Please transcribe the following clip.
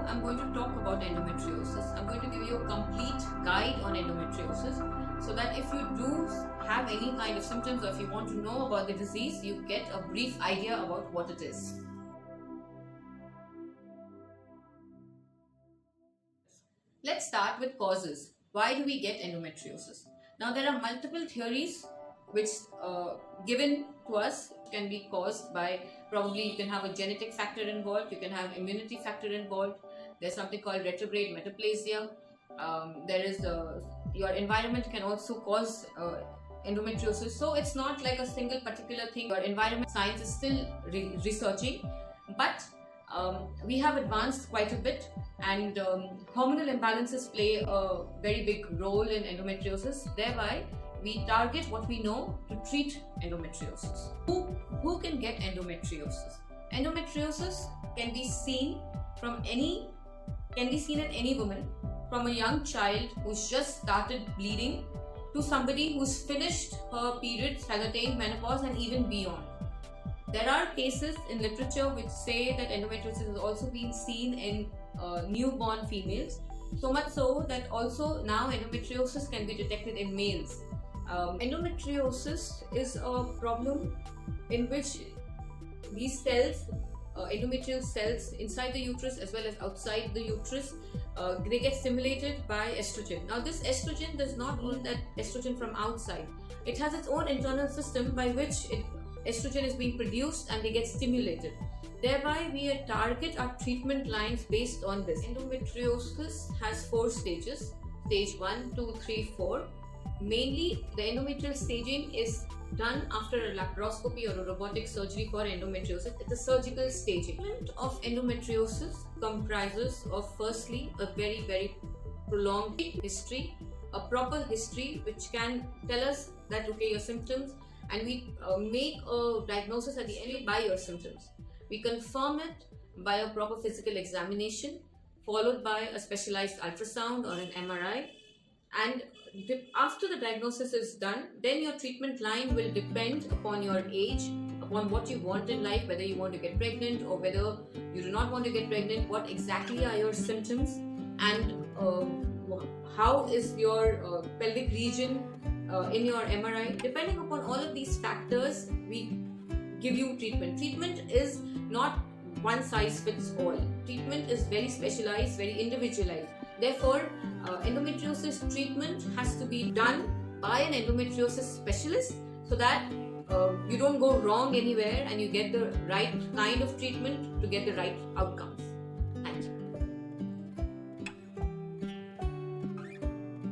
I'm going to talk about endometriosis. I'm going to give you a complete guide on endometriosis so that if you do have any kind of symptoms or if you want to know about the disease, you get a brief idea about what it is. Let's start with causes. Why do we get endometriosis? Now, there are multiple theories which given to us can be caused by, probably you can have a genetic factor involved, you can have immunity factor involved, there's something called retrograde metaplasia, there is your environment can also cause endometriosis. So it's not like a single particular thing. Your environment science is still researching, but we have advanced quite a bit, and hormonal imbalances play a very big role in endometriosis. Thereby we target what we know to treat endometriosis. Who can get endometriosis? Endometriosis can be seen in any woman, from a young child who's just started bleeding to somebody who's finished her periods, has attained menopause, and even beyond. There are cases in literature which say that endometriosis has also been seen in newborn females, so much so that also now endometriosis can be detected in males. Endometriosis is a problem in which these cells, endometrial cells inside the uterus as well as outside the uterus, they get stimulated by estrogen. Now, this estrogen does not mean that estrogen from outside. It has its own internal system by which estrogen is being produced and they get stimulated. Thereby, we target our treatment lines based on this. Endometriosis has 4 stages: stage 1, 2, 3, 4. Mainly, the endometrial staging is done after a laparoscopy or a robotic surgery for endometriosis. It's a surgical staging. Treatment of endometriosis comprises of, firstly, a very, very prolonged history, a proper history which can tell us that, okay, your symptoms, and we make a diagnosis at the end by your symptoms. We confirm it by a proper physical examination, followed by a specialized ultrasound or an MRI. And after the diagnosis is done, then your treatment line will depend upon your age, upon what you want in life, whether you want to get pregnant or whether you do not want to get pregnant, what exactly are your symptoms, and how is your pelvic region in your MRI. Depending upon all of these factors, we give you treatment. Treatment is not one size fits all. Treatment is very specialized, very individualized. Therefore, endometriosis treatment has to be done by an endometriosis specialist so that you don't go wrong anywhere and you get the right kind of treatment to get the right outcomes.